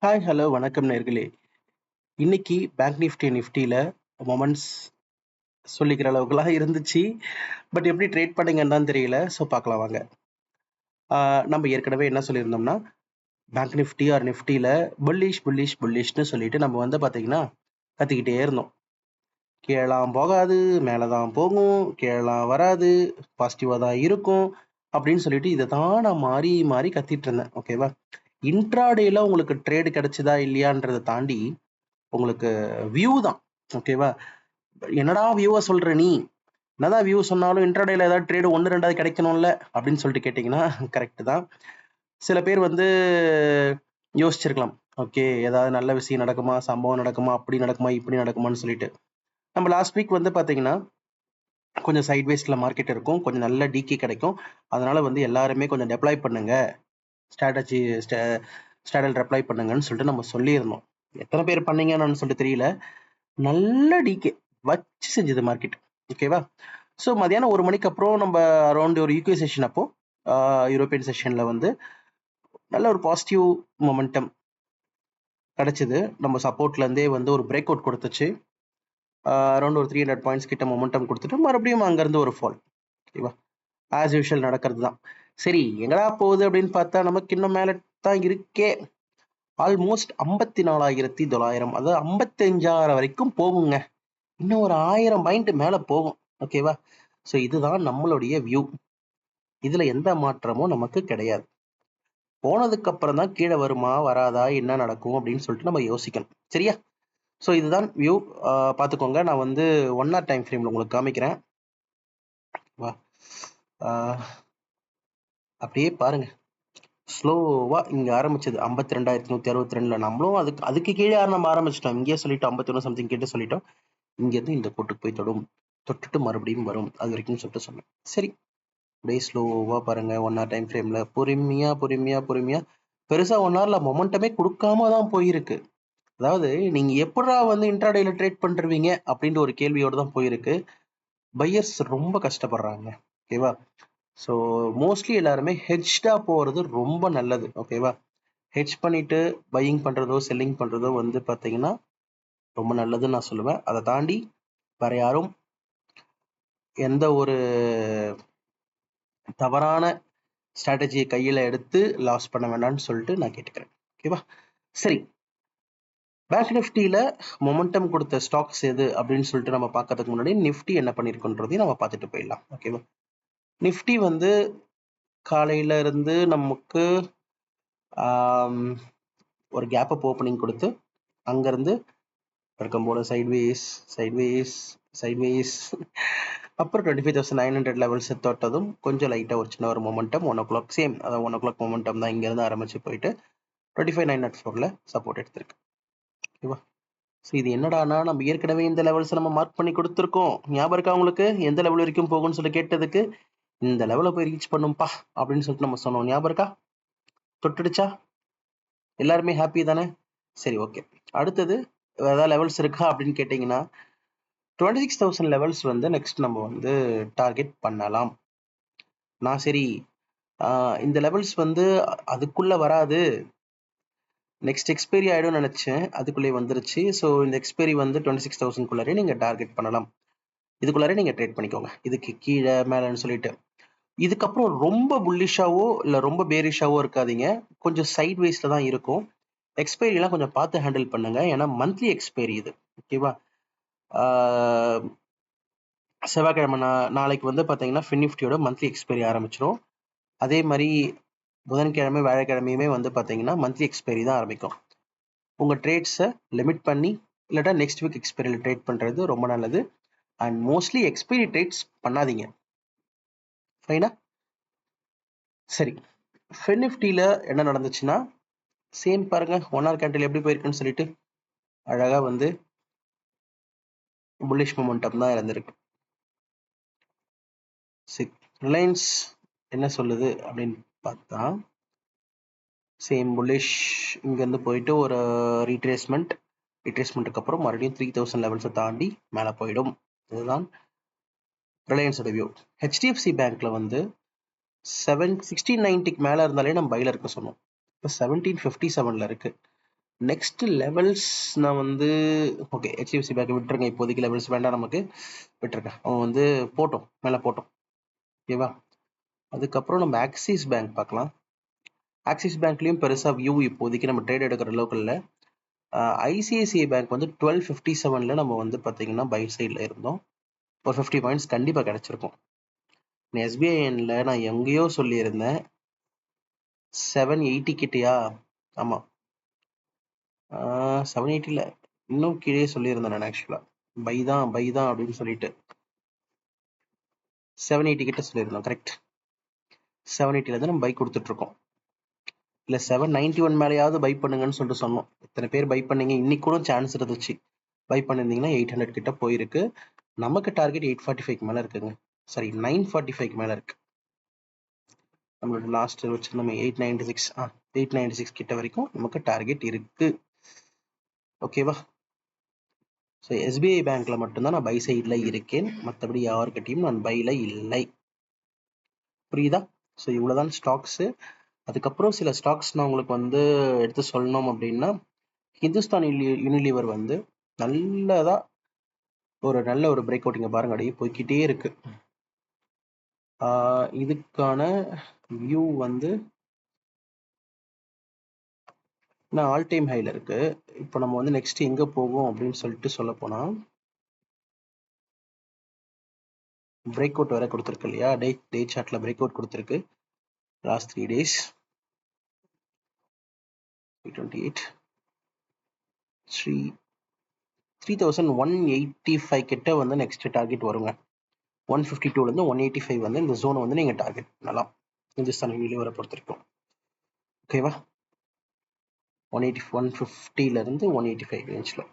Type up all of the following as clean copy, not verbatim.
Hi, hello, வணக்கம் நேர்களே. இன்னைக்கு பேங்க் நிஃப்டியில் மொமெண்ட்ஸ் சொல்லிக்கிற அளவுக்குலாம் இருந்துச்சு. பட் எப்படி ட்ரேட் பண்ணீங்கன்னு தான் தெரியல. ஸோ பார்க்கலாம் வாங்க. நம்ம ஏற்கனவே என்ன சொல்லியிருந்தோம்னா, பேங்க் நிஃப்டி ஆர் நிஃப்டியில் புல்லிஷ்னு சொல்லிட்டு நம்ம வந்து பார்த்தீங்கன்னா கத்திக்கிட்டே இருந்தோம். கீழலாம் போகாது, மேலே தான் போகும், கீழலாம் வராது, பாசிட்டிவாக தான் இருக்கும் அப்படின்னு சொல்லிட்டு இதை தான் நான் மாறி மாறி கத்திட்டு இருந்தேன். ஓகேவா? இன்ட்ராடேல உங்களுக்கு ட்ரேடு கிடைச்சதா இல்லையான்றதை தாண்டி உங்களுக்கு வியூ தான். ஓகேவா? என்னடா வியூவை சொல்ற நீ, என்னதான் வியூ சொன்னாலும் இன்ட்ராடேல ஏதாவது ட்ரேடு ஒன்று ரெண்டாவது கிடைக்கணும்ல அப்படின்னு சொல்லிட்டு கேட்டிங்கன்னா கரெக்ட் தான். சில பேர் வந்து யோசிச்சிருக்கலாம், ஓகே ஏதாவது நல்ல விஷயம் நடக்குமா, சம்பவம் நடக்குமா, அப்படி நடக்குமா, இப்படி நடக்குமான்னு சொல்லிட்டு. நம்ம லாஸ்ட் வீக் வந்து பார்த்தீங்கன்னா கொஞ்சம் சைட்வேஸில் மார்க்கெட் இருக்கும், கொஞ்சம் நல்ல டிகே கிடைக்கும். அதனால வந்து எல்லாருமே கொஞ்சம் டெப்ளாய் பண்ணுங்க, ஸ்ட்ராட்டஜி ஸ்ட்ராடல் அப்ளை பண்ணுங்கன்னு சொல்லிட்டு நம்ம சொல்லியிருந்தோம். எத்தனை பேர் பண்ணீங்கன்னு சொல்லிட்டு தெரியல. நல்ல டிகே வச்சு செஞ்சது மார்க்கெட். ஓகேவா? ஸோ மதியானம் 1 மணிக்கு அப்புறம் நம்ம அரௌண்ட் ஒரு யூகே செஷன் அப்போ யூரோப்பியன் செஷனில் வந்து நல்ல ஒரு பாசிட்டிவ் மொமெண்டம் கிடைச்சிது. நம்ம சப்போர்ட்லேருந்தே வந்து ஒரு பிரேக் அவுட் கொடுத்துச்சு. அரௌண்ட் ஒரு 300 பாயிண்ட்ஸ் கிட்ட மொமெண்டம் கொடுத்துட்டு மறுபடியும் அங்கேருந்து ஒரு ஃபால். ஓகேவா? ஆஸ் யூஷுவல் நடக்கிறது தான். சரி எங்கடா போகுது அப்படின்னு பார்த்தா நமக்கு இன்னும் மேலே தான் இருக்கே. ஆல்மோஸ்ட் 54,900, அதாவது 55,000 வரைக்கும் போகுங்க. இன்னும் ஒரு 1000 பாயிண்ட் மேலே போகும். ஓகேவா? ஸோ இதுதான் நம்மளுடைய வியூ. இதில் எந்த மாற்றமும் நமக்கு கிடையாது. போனதுக்கு அப்புறம் தான் கீழே வருமா வராதா என்ன நடக்கும் அப்படின்னு சொல்லிட்டு நம்ம யோசிக்கணும். சரியா? ஸோ இதுதான் வியூ. பார்த்துக்கோங்க, நான் வந்து 1 hour டைம் ஃப்ரேமில் உங்களுக்கு காமிக்கிறேன். வா அப்படியே பாருங்க, ஸ்லோவா இங்க ஆரம்பிச்சது 52,162. நம்மளும் அதுக்கு கீழே நம்ம ஆரம்பிச்சிட்டோம். இங்கேயே சொல்லிட்டோம் 51 சம்திங் கிட்ட சொல்லிட்டோம். இங்கேருந்து இந்த கோட்டுக்கு போய் தொட்டுட்டு மறுபடியும் வரும் அது வரைக்கும் சொல்லிட்டு சொன்னேன். சரி, அப்படியே ஸ்லோவா பாருங்க 1 hour டைம் ஃப்ரேம்ல பொறுமையா பெருசா 1 hourல மொமெண்டமே கொடுக்காம தான் போயிருக்கு. அதாவது நீங்க எப்படா வந்து இன்ட்ராடேல ட்ரேட் பண்றீங்க அப்படின்ற ஒரு கேள்வியோட தான் போயிருக்கு. பையர்ஸ் ரொம்ப கஷ்டப்படுறாங்க. ஓகேவா? ஸோ மோஸ்ட்லி எல்லாருமே ஹெட்ஜ்டா போறது ரொம்ப நல்லது. ஓகேவா? ஹெட்ஜ் பண்ணிட்டு பையிங் பண்றதோ செல்லிங் பண்றதோ வந்து பாத்தீங்கன்னா ரொம்ப நல்லதுன்னு நான் சொல்லுவேன். அதை தாண்டி வேற யாரும் எந்த ஒரு தவறான ஸ்ட்ராட்டஜியை கையில எடுத்து லாஸ் பண்ண வேண்டாம்னு சொல்லிட்டு நான் கேட்டுக்கிறேன். ஓகேவா? சரி, பேங்க் நிஃப்டியில மொமெண்டம் கொடுத்த ஸ்டாக்ஸ் எது அப்படின்னு சொல்லிட்டு நம்ம பார்க்கறதுக்கு முன்னாடி நிஃப்டி என்ன பண்ணிருக்குன்றதையும் நம்ம பார்த்துட்டு போயிடலாம். ஓகேவா? நிஃப்டி வந்து காலையில இருந்து நமக்கு ஒரு கேப் அப் ஓப்பனிங் கொடுத்து அங்கிருந்து வழக்கம் போல சைட்வேஸ் அப்புறம் 25,900 லெவல்ஸ் தொட்டதும் கொஞ்சம் லைட்டாக ஒரு சின்ன ஒரு மொமெண்டம் 1 o'clock சேம், அதாவது 1 o'clock மொமெண்டம் தான் இங்கேருந்து ஆரம்பிச்சு போயிட்டு 25,904 சப்போர்ட் எடுத்திருக்கு. ஓகேவா? ஸோ இது என்னடானா நம்ம ஏற்கனவே இந்த லெவல்ஸ் நம்ம மார்க் பண்ணி கொடுத்துருக்கோம். ஞாபகம் இருக்கா உங்களுக்கு? எந்த லெவல் வரைக்கும் போகும்னு சொல்லி கேட்டதுக்கு இந்த லெவலை போய் ரீச் பண்ணும்பா அப்படின்னு சொல்லிட்டு நம்ம சொன்னோம். ஞாபகம் இருக்கா? தொட்டுடுச்சா? எல்லாருமே ஹாப்பி தானே? சரி, ஓகே. அடுத்தது ஏதாவது லெவல்ஸ் இருக்கா அப்படின்னு கேட்டிங்கன்னா 26,000 லெவல்ஸ் வந்து நெக்ஸ்ட் நம்ம வந்து டார்கெட் பண்ணலாம். நான் சரி இந்த லெவல்ஸ் வந்து அதுக்குள்ள வராது, நெக்ஸ்ட் எக்ஸ்பைரி ஆயிடும்னு நினைச்சேன். அதுக்குள்ளே வந்துருச்சு. ஸோ இந்த எக்ஸ்பைரி வந்து 26,000 நீங்க டார்கெட் பண்ணலாம். இதுக்குள்ளாரே நீங்க ட்ரேட் பண்ணிக்கோங்க, இதுக்கு கீழே மேலன்னு சொல்லிட்டு. இதுக்கப்புறம் ரொம்ப புல்லிஷாவோ இல்லை ரொம்ப பேரிஷாவோ இருக்காதீங்க. கொஞ்சம் சைட் வேஸ்ல தான் இருக்கும். எக்ஸ்பைரிலாம் கொஞ்சம் பார்த்து ஹேண்டில் பண்ணுங்க, ஏன்னா மந்த்லி எக்ஸ்பைரி இது. ஓகேவா? செவ்வாய்க்கிழமை நாளைக்கு வந்து பார்த்தீங்கன்னா ஃபின்னிஃப்டியோட மந்த்லி எக்ஸ்பைரி ஆரம்பிச்சிடும். அதே மாதிரி புதன்கிழமை வியாழக்கிழமையுமே வந்து பார்த்தீங்கன்னா மந்த்லி எக்ஸ்பைரி தான் ஆரம்பிக்கும். உங்கள் ட்ரேட்ஸை லிமிட் பண்ணி இல்லாட்டா நெக்ஸ்ட் வீக் எக்ஸ்பைரியில் ட்ரேட் பண்ணுறது ரொம்ப நல்லது. அண்ட் மோஸ்ட்லி எக்ஸ்பைரி ட்ரேட்ஸ் பண்ணாதீங்க. ஃபைனா? சரி, ஃபின்னிஃப்டியில் என்ன நடந்துச்சுன்னா சேம் பாருங்க, 1 hour கேண்டில் எப்படி போயிருக்குன்னு சொல்லிட்டு அழகாக வந்து புல்லிஷ் மொமெண்டம் தான் இருந்திருக்கு. சரி, ரிலையன்ஸ் என்ன சொல்லுது அப்படின்னு பார்த்தா சேம் புல்லிஷ். இங்கேருந்து போயிட்டு ஒரு ரீட்ரேஸ்மெண்ட்டுக்கு அப்புறம் மறுபடியும் 3,000 லெவல்ஸை தாண்டி மேலே போயிடும். இதுதான் ரிலையன்ஸோட வியூ. ஹெச்டிஎஃப்சி பேங்க்ல வந்து 1690 மேலே இருந்தாலே நம்ம பையில் இருக்க சொன்னோம். இப்போ 1757 இருக்கு. நெக்ஸ்ட் லெவல்ஸ் நான் வந்து ஓகே ஹெச்டிஎஃப்சி பேங்க் விட்டுருங்க, இப்போதைக்கு லெவல்ஸ் வேண்டாம் நமக்கு, விட்டுருங்க. அவன் வந்து போட்டோம், மேலே போட்டோம். ஓகேவா? அதுக்கப்புறம் நம்ம ஆக்சிஸ் பேங்க் பார்க்கலாம். ஆக்சிஸ் பேங்க்லேயும் பெருசாக வியூ இப்போதைக்கு நம்ம ட்ரேட் எடுக்கிற அளவுக்கு இல்லை. ஐசிஐசிஐ பேங்க் வந்து 1257 நம்ம வந்து பார்த்தீங்கன்னா பை சைடில் இருந்தோம். ஒரு 50 பாயிண்ட்ஸ் கண்டிப்பாக கிடச்சிருக்கும். எஸ்பிஐஎன்ல நான் எங்கேயோ சொல்லியிருந்தேன் 780 கிட்டயா, ஆமாம் 780 இன்னும் கீழே சொல்லியிருந்தேன் நான் ஆக்சுவலாக. பை தான் அப்படின்னு சொல்லிட்டு 780 கிட்ட சொல்லியிருந்தோம். கரெக்ட், 780 நம்ம பை கொடுத்துட்ருக்கோம். இல்லை 791 மேலேயாவது பை பண்ணுங்கன்னு சொல்லிட்டு சொன்னோம். இத்தனை பேர் பை பண்ணீங்க, இன்னைக்கு கூட சான்ஸ் இருந்துச்சு. பை பண்ணியிருந்தீங்கன்னா 800 கிட்ட போயிருக்கு. நமக்கு டார்கெட் 845 மேலே இருக்குங்க. சாரி 945 மேலே இருக்கு. நம்மளோட லாஸ்ட் வச்சு நம்ம 896 கிட்ட வரைக்கும் நமக்கு டார்கெட் இருக்கு. ஓகேவா? ஸோ எஸ்பிஐ பேங்க்ல மட்டும்தான் நான் பை சைடில் இருக்கேன், மற்றபடி யாருக்கிட்டையும் நான் பைல இல்லை. புரியுதா? ஸோ இவ்வளோதான் ஸ்டாக்ஸு. அதுக்கப்புறம் சில ஸ்டாக்ஸ் நான் உங்களுக்கு வந்து எடுத்து சொல்லணும் அப்படின்னா, ஹிந்துஸ்தான் யூனிலிவர் வந்து நல்ல ஒரு பிரேக் அவுட் இங்கே பாருங்க, அப்படியே போய்கிட்டே இருக்கு. இதுக்கான வியூ வந்து நான் ஆல் டைம் ஹைல இருக்கு. இப்போ நம்ம வந்து நெக்ஸ்ட் எங்கே போகும் அப்படின்னு சொல்லிட்டு சொல்ல போனால், பிரேக் அவுட் வேற கொடுத்துருக்கு இல்லையா, டே சார்ட்ல பிரேக் அவுட் கொடுத்துருக்கு. லாஸ்ட் 3 days 328 3185 கிட்ட வந்து நெக்ஸ்ட் டார்கெட் வருங்க. 152லேருந்து 185 வந்து இந்த ஜோனை வந்து நீங்கள் டார்கெட் பண்ணலாம் இந்துஸ்தான் யூனிலிவரை பொறுத்த வரைக்கும். ஓகேவா? 150லேருந்து 185 ரேஞ்சில்.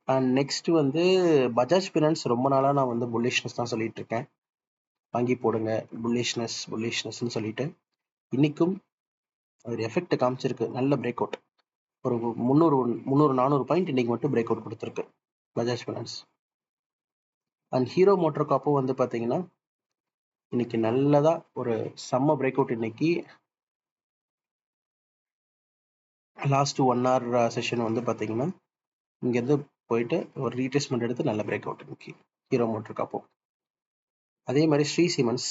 அண்ட் நெக்ஸ்ட் வந்து பஜாஜ் ஃபினான்ஸ். ரொம்ப நாளாக நான் வந்து புல்லிஷ்னஸ் தான் சொல்லிட்டு இருக்கேன், வாங்கி போடுங்க புல்லிஷ்னஸ்ன்னு சொல்லிட்டு. இன்னைக்கும் ஒரு எஃபெக்ட் காமிச்சிருக்கு, நல்ல பிரேக் அவுட். ஒரு 300-400 பாயிண்ட் இன்னைக்கு மட்டும் பிரேக் அவுட் கொடுத்துருக்கு Bajaj finance. And Hero Motor காப்பும் வந்து பார்த்தீங்கன்னா இன்னைக்கு நல்லதா ஒரு செம்ம பிரேக் அவுட். இன்னைக்கு லாஸ்ட் 1 hour செஷன் வந்து பார்த்தீங்கன்னா இங்கேருந்து போயிட்டு ஒரு ரீட்ரேஸ்மெண்ட் எடுத்து நல்ல பிரேக் அவுட் இன்னைக்கு ஹீரோ மோட்டர் காப்பும். அதே மாதிரி ஸ்ரீ சிமெண்ட்ஸ்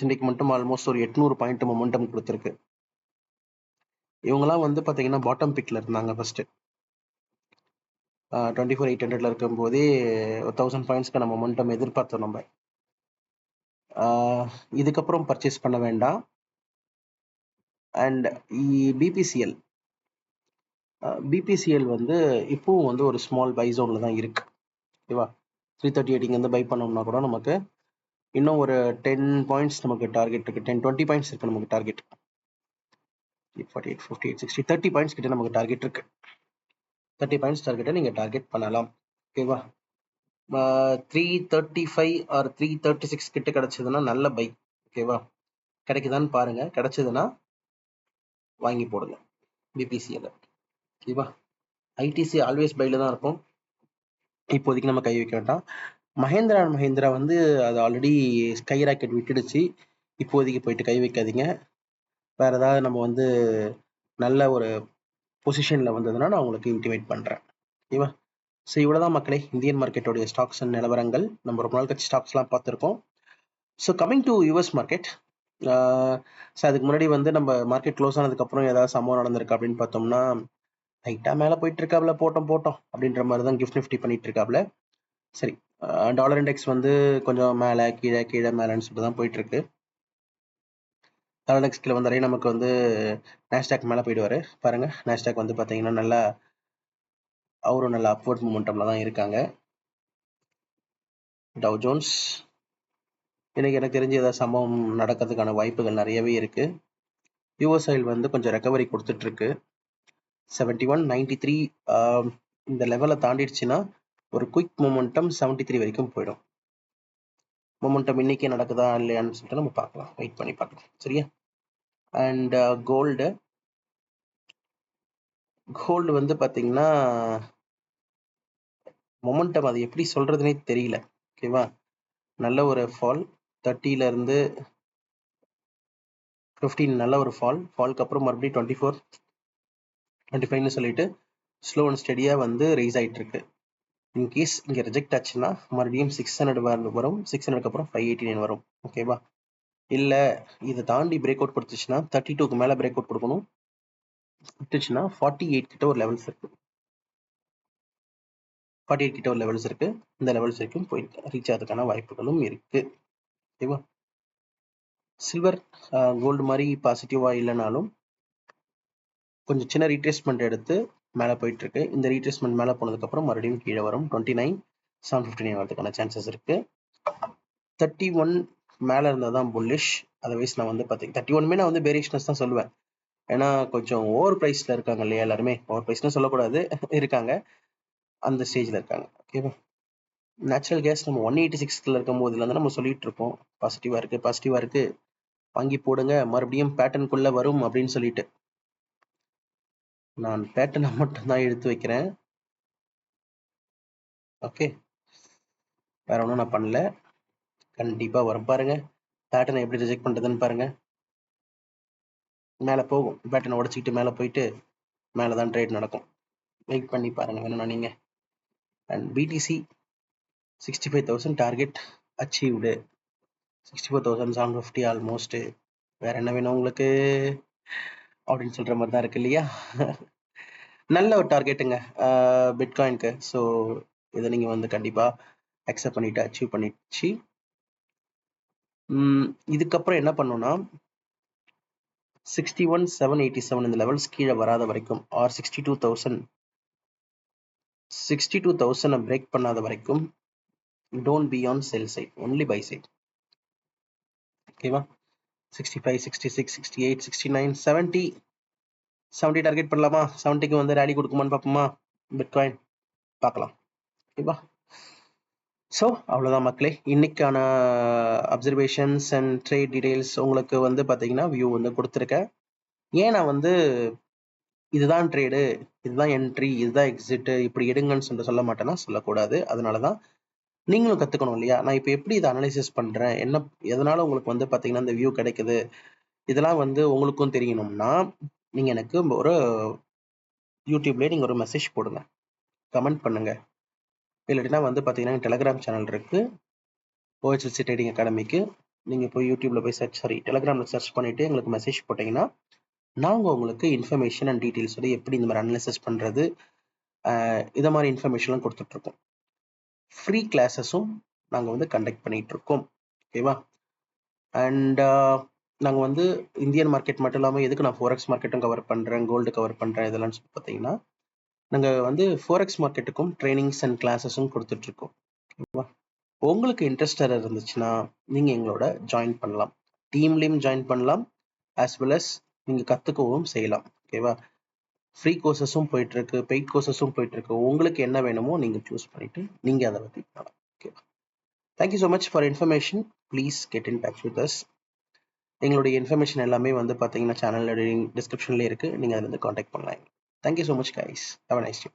இன்னைக்கு மட்டும் ஆல்மோஸ்ட் ஒரு 800 பாயிண்ட் மொமெண்டம் கொடுத்துருக்கு. இவங்கெல்லாம் வந்து பார்த்தீங்கன்னா பாட்டம் பிக்ல இருந்தாங்க ஃபர்ஸ்ட். 24,800 இருக்கும் போதே 1000 பாயிண்ட்ஸ்க்கு நம்ம மொமெண்டம் எதிர்பார்த்தோம் நம்ம. இதுக்கப்புறம் பர்ச்சேஸ் பண்ண வேண்டாம். அண்ட் பிபிசிஎல் வந்து இப்பவும் வந்து ஒரு ஸ்மால் பை ஜோன்ல தான் இருக்கு. ஓகேவா? 338 இங்கேருந்து பை பண்ணோம்னா கூட நமக்கு இன்னும் ஒரு 10 பாயிண்ட்ஸ் நமக்கு டார்கெட் இருக்கு. 10-20 பாயிண்ட்ஸ் இருக்கு நமக்கு டார்கெட். 48, 58, 60, 30 பாயிண்ட்ஸ் கிட்ட நமக்கு டார்கெட் இருக்கு. 30 பாயிண்ட்ஸ் டார்கெட்டை நீங்கள் டார்கெட் பண்ணலாம். ஓகேவா? 335 ஆர் 336 கிட்ட கிடைச்சதுன்னா நல்ல பை. ஓகேவா? கிடைக்குதான்னு பாருங்க, கிடைச்சதுன்னா வாங்கி போடுங்க பிபிசிஎல். ஓகேவா? ஐடிசி ஆல்வேஸ் பைல தான் இருக்கும், இப்போதைக்கு நம்ம கை வைக்க வேண்டாம். மஹேந்திரா அண்ட் மஹேந்திரா வந்து அது ஆல்ரெடி ஸ்கை ராக்கெட் விட்டுடுச்சு, இப்போதைக்கு போயிட்டு கை வைக்காதீங்க. வேற ஏதாவது நம்ம வந்து நல்ல ஒரு பொசிஷன்ல வந்ததுன்னா நான் உங்களுக்கு இன்டிமேட் பண்றேன். ஓகேவா? ஸோ இவ்வளோதான் மக்களே, இந்தியன் மார்க்கெட்டோடைய ஸ்டாக்ஸ் அண்ட் நிலவரங்கள். நம்ம ரொம்ப நாள் கட்சி ஸ்டாக்ஸ்லாம் பார்த்துருக்கோம். So coming to US market. So அதுக்கு முன்னாடி வந்து நம்ம மார்க்கெட் க்ளோஸ் ஆனதுக்கப்புறம் ஏதாவது சம்பவம் நடந்திருக்கு அப்படின்னு பார்த்தோம்னா, லைட்டாக மேலே போயிட்டு இருக்காப்ல, போட்டோம் அப்படின்ற மாதிரி தான் கிஃப்ட் நிஃப்டி பண்ணிட்டு இருக்காப்ல. சரி, டாலர் இண்டெக்ஸ் வந்து கொஞ்சம் மேலே கீழே மேலேன்னு சொல்லிட்டு தான் போயிட்டு இருக்கு. டாலர் இண்டெக்ஸ் கீழே வந்தாலே நமக்கு வந்து நேஸ்டாக் மேலே போயிடுவார். பாருங்க, நேஸ்டாக் வந்து பார்த்தீங்கன்னா நல்லா அவரும் நல்ல அப்வர்ட் மூமெண்டம்ல தான் இருக்காங்க. டவ் ஜோன்ஸ் இன்னைக்கு எனக்கு தெரிஞ்சு ஏதாவது சம்பவம் நடக்கிறதுக்கான வாய்ப்புகள் நிறையவே இருக்கு. யூஎஸ் ஆயில் வந்து கொஞ்சம் ரெக்கவரி கொடுத்துட்டு இருக்கு. 71.93 இந்த லெவலை தாண்டிடுச்சுன்னா ஒரு குயிக் மொமெண்டம் 73 வரைக்கும் போயிடும். மொமெண்டம் இன்னைக்கே நடக்குதா இல்லையான்னு சொல்லிட்டு நம்ம பார்க்கலாம், வெயிட் பண்ணி பார்க்கலாம். சரியா? அண்ட் கோல்டு வந்து பார்த்தீங்கன்னா மொமெண்டம் அது எப்படி சொல்றதுனே தெரியல. ஓகேவா? நல்ல ஒரு ஃபால் 30ல இருந்து 15 நல்ல ஒரு ஃபால்க்கு அப்புறம் மறுபடியும் 24 25ன்னு சொல்லிட்டு ஸ்லோ அண்ட் ஸ்டெடியாக வந்து ரைஸ் ஆகிட்டு இருக்கு. இன்கேஸ் இங்கே ரிஜெக்ட் ஆச்சுன்னா மறுபடியும் 600 வரும், 600க்கு அப்புறம் 589 வரும். ஓகேவா? இல்லை இதை தாண்டி பிரேக் அவுட் கொடுத்துச்சுன்னா 32க்கு மேலே பிரேக் அவுட் கொடுக்கணும். விட்டுச்சுன்னா 48 கிட்ட ஒரு லெவல்ஸ் இருக்கு. 48 கிட்ட ஒரு லெவல்ஸ் இருக்கு. இந்த லெவல்ஸ் வரைக்கும் போயிட்டு ரீச் ஆகிறதுக்கான வாய்ப்புகளும் இருக்கு. ஓகேவா? சில்வர் கோல்டு மாதிரி பாசிட்டிவா இல்லைனாலும் கொஞ்சம் சின்ன ரீட்ரேஸ்மெண்ட் எடுத்து மேலே போயிட்டு இருக்கு. இந்த ரீட்ரேஸ்மெண்ட் மேலே போனதுக்கப்புறம் மறுபடியும் கீழே வரும். 29,759 வரதுக்கான சான்சஸ் இருக்கு. 31 மேலே இருந்தால் தான் புல்லிஷ். அதர்வைஸ் நான் வந்து பார்த்தீங்கன்னா 31மே நான் வந்து பேரிஷ்னஸ் தான் சொல்லுவேன். ஏன்னா கொஞ்சம் ஓவர் ப்ரைஸில் இருக்காங்க இல்லையா எல்லாருமே. ஓவர் ப்ரைஸ்னு சொல்லக்கூடாது, இருக்காங்க, அந்த ஸ்டேஜில் இருக்காங்க. ஓகேவா? நேச்சுரல் கேஸ் நம்ம 186 இருக்கும் போதுல இருந்து நம்ம சொல்லிட்டு இருக்கோம் பாசிட்டிவா இருக்கு, வாங்கி போடுங்க, மறுபடியும் பேட்டர்னுக்குள்ள வரும் அப்படின்னு சொல்லிட்டு. நான் பேட்டர்னை மட்டும்தான் எடுத்து வைக்கிறேன். ஓகே, வேற ஒன்றும் நான் பண்ணல. கண்டிப்பா வரும் பாருங்க. பேட்டர்னை எப்படி ரிஜெக்ட் பண்றதுன்னு பாருங்க. மேலே போகும், பேட்டர்னை உடச்சிக்கிட்டு மேலே போயிட்டு மேலே தான் ட்ரேட் நடக்கும். வெயிட் பண்ணி பாருங்க வேணும்னா நீங்க. And BTC 65,000 target achieved. 64,750 almost. வேற என்ன வேணும் உங்களுக்கு அப்படின்னு சொல்ற மாதிரி தான் இருக்கு இல்லையா? நல்ல ஒரு டார்கெட்டுங்க பிட்காயினுக்கு. ஸோ இதை நீங்கள் வந்து கண்டிப்பாக அக்செப்ட் பண்ணிட்டு அச்சீவ் பண்ணிடுச்சு. இதுக்கப்புறம் என்ன பண்ணோம்னா 61,787 இந்த லெவல்ஸ் கீழே வராத வரைக்கும், ஆர் 62,000 பிரேக் பண்ணாத வரைக்கும் don't be on sell side, only buy side. ஓகேவா? 65, 66, 68, 69, 70 டார்கெட் பண்ணலாமா? 70க்கு வந்து ரேலி கொடுக்குமான்னு பார்ப்போமா பிட்காயின்? பார்க்கலாம். ஓகேவா? ஸோ அவ்வளோதான் மக்களே, இன்னைக்கான அப்சர்வேஷன்ஸ் அண்ட் ட்ரேட் டீடைல்ஸ் உங்களுக்கு வந்து பார்த்தீங்கன்னா வியூ வந்து கொடுத்துருக்கேன். ஏன் நான் வந்து இதுதான் ட்ரேடு, இதுதான் என்ட்ரி, இதுதான் எக்ஸிட்டு, இப்படி எடுங்கன்னு சொல்ல மாட்டேன்னா சொல்லக்கூடாது. அதனால தான் நீங்களும் கற்றுக்கணும் இல்லையா? நான் இப்போ எப்படி இதை அனலைசிஸ் பண்ணுறேன், என்ன எதனால உங்களுக்கு வந்து பார்த்தீங்கன்னா இந்த வியூ கிடைக்குது, இதெல்லாம் வந்து உங்களுக்கும் தெரியணும்னா நீங்கள் எனக்கு ஒரு யூடியூப்லேயே நீங்கள் ஒரு மெசேஜ் போடுங்க, கமெண்ட் பண்ணுங்க. இல்லாட்டினா வந்து பார்த்தீங்கன்னா டெலகிராம் சேனல் இருக்குது, OHLC ட்ரேடிங் அகாடமிக்கு. நீங்கள் போய் யூடியூப்ல போய் டெலகிராமில் சர்ச் பண்ணிவிட்டு எங்களுக்கு மெசேஜ் போட்டிங்கன்னா நாங்கள் உங்களுக்கு இன்ஃபர்மேஷன் அண்ட் டீட்டெயில்ஸோட எப்படி இந்த மாதிரி அனலைசிஸ் பண்ணுறது, இதை மாதிரி இன்ஃபர்மேஷன்லாம் கொடுத்துட்ருக்கோம். ஃப்ரீ கிளாஸஸும் நாங்கள் வந்து கண்டக்ட் பண்ணிகிட்ருக்கோம். ஓகேவா? அண்ட் நாங்கள் வந்து இந்தியன் மார்க்கெட் மட்டும் இல்லாமல் எதுக்கு நான் ஃபோரெக்ஸ் மார்க்கெட்டும் கவர் பண்ணுறேன், கோல்டு கவர் பண்ணுறேன், இதெல்லாம் சொல்லி பார்த்தீங்கன்னா நாங்கள் வந்து ஃபோரெக்ஸ் மார்க்கெட்டுக்கும் ட்ரைனிங்ஸ் அண்ட் கிளாஸஸும் கொடுத்துட்ருக்கோம். ஓகேவா? உங்களுக்கு இன்ட்ரெஸ்டட் இருந்துச்சுன்னா நீங்கள் எங்களோட ஜாயின் பண்ணலாம், டீம்லேயும் ஜாயின் பண்ணலாம், ஆஸ் வெல் அஸ் நீங்கள் கற்றுக்கவும் செய்யலாம். ஓகேவா? ஃப்ரீ கோர்சஸும் போயிட்டுருக்கு, பெய்ட் கோர்சஸும் போயிட்டுருக்கு. உங்களுக்கு என்ன வேணுமோ நீங்கள் சூஸ் பண்ணிவிட்டு நீங்கள் அதை பற்றி பண்ணலாம். ஓகேவா? Thank you so much for information. Please get in touch with us. எங்களுடைய இன்ஃபர்மேஷன் எல்லாமே வந்து பார்த்தீங்கன்னா சேனல் டிஸ்கிரிப்ஷன்லேயே இருக்குது, நீங்கள் அதில் வந்து காண்டாக்ட் பண்ணலாம். Thank you so much guys. Have a nice day.